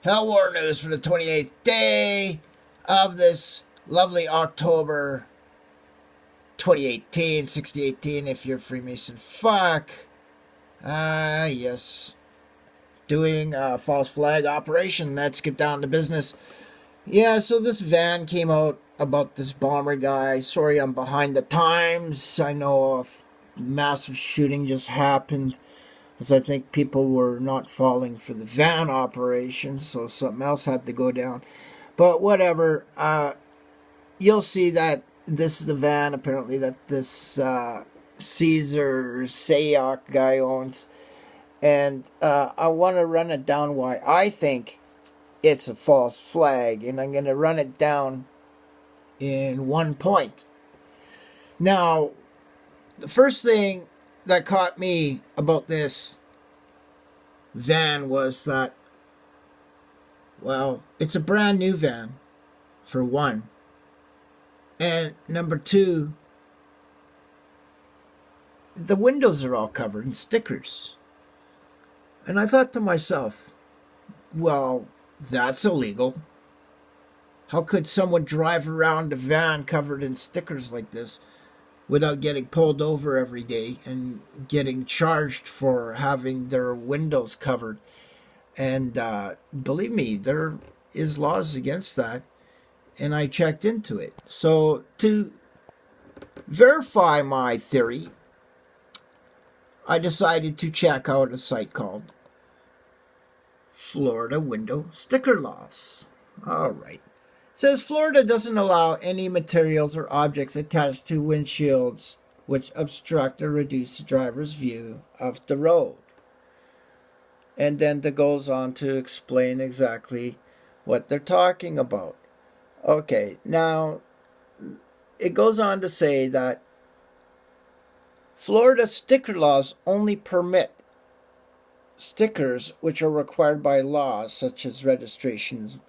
Hellwar news for the 28th day of this lovely October 2018, 6018 if you're Freemason. Fuck. Yes. Doing a false flag operation. Let's get down to business. Yeah, so this van came out about this bomber guy. Sorry, I'm behind the times. I know a massive shooting just happened, because I think people were not falling for the van operation, so something else had to go down. But whatever. You'll see that this is the van, apparently, that this Cesar Sayoc guy owns. And I want to run it down why I think it's a false flag. And I'm going to run it down in one point. Now, the first thing that caught me about this van was that, well, it's a brand new van, for one. And number two, the windows are all covered in stickers. And I thought to myself, well, that's illegal. How could someone drive around a van covered in stickers like this without getting pulled over every day and getting charged for having their windows covered? And believe me, there is laws against that, and I checked into it. So to verify my theory, I decided to check out a site called Florida Window Sticker Laws. All right. It says Florida doesn't allow any materials or objects attached to windshields which obstruct or reduce the driver's view of the road. And then it goes on to explain exactly what they're talking about. Okay, now it goes on to say that Florida sticker laws only permit stickers which are required by law, such as registrations,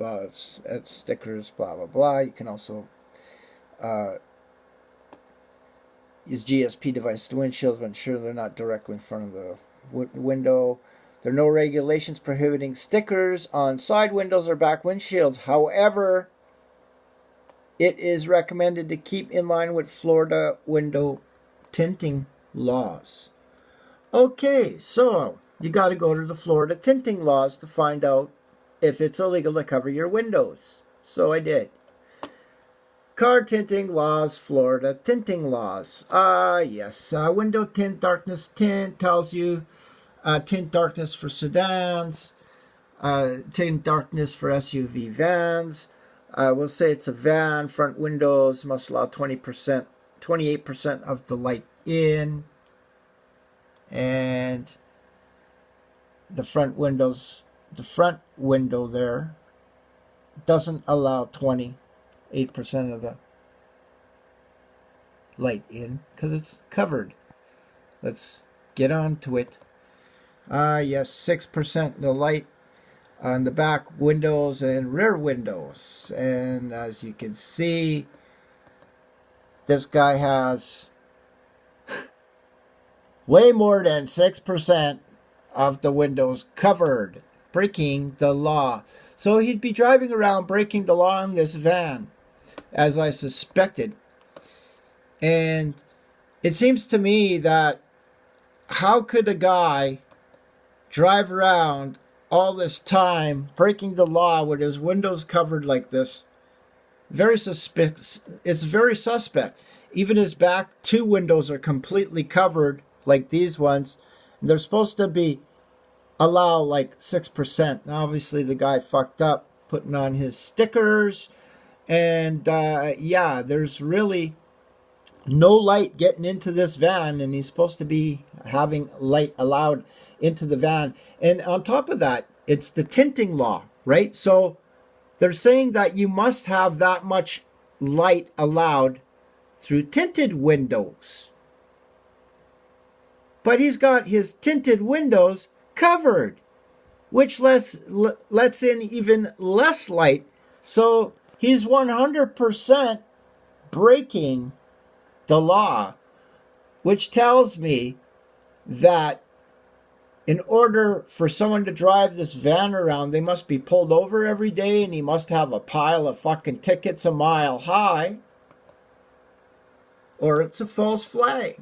stickers, blah, blah, blah. You can also use GSP devices to windshields, but ensure they're not directly in front of the window. There are no regulations prohibiting stickers on side windows or back windshields. However, it is recommended to keep in line with Florida window tinting laws. Okay, so you got to go to the Florida tinting laws to find out if it's illegal to cover your windows. So I did. Car tinting laws, Florida tinting laws. Yes, window tint, darkness tint tells you tint darkness for sedans, tint darkness for SUV vans. We'll say it's a van. Front windows must allow 28% of the light in. And the front window there doesn't allow 28% of the light in because it's covered. Let's get on to it. Yes, 6% of the light on the back windows and rear windows. And as you can see, this guy has way more than 6% of the windows covered, breaking the law. So he'd be driving around breaking the law in this van, as I suspected. And it seems to me that how could a guy drive around all this time breaking the law with his windows covered like this? Very suspect. It's very suspect. Even his back two windows are completely covered like these ones. And they're supposed to be allow like 6%. Now obviously the guy fucked up putting on his stickers. And yeah, there's really no light getting into this van, and he's supposed to be having light allowed into the van. And on top of that, it's the tinting law, right? So they're saying that you must have that much light allowed through tinted windows. But he's got his tinted windows covered, which lets in even less light. So he's 100% breaking the law, which tells me that In order for someone to drive this van around, they must be pulled over every day, and he must have a pile of fucking tickets a mile high, or it's a false flag.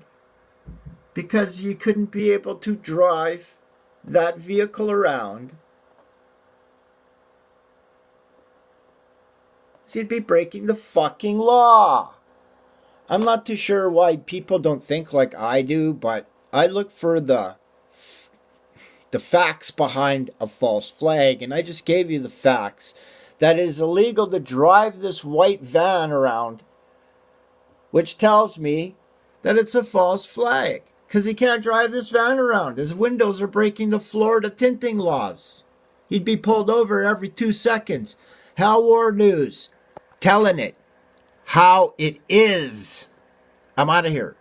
Because you couldn't be able to drive that vehicle around. So you'd be breaking the fucking law. I'm not too sure why people don't think like I do, but I look for the facts behind a false flag, and I just gave you the facts. That it is illegal to drive this white van around, which tells me that it's a false flag, because he can't drive this van around. His windows are breaking the Florida tinting laws. He'd be pulled over every 2 seconds. Hellwars News, telling it how it is. I'm out of here.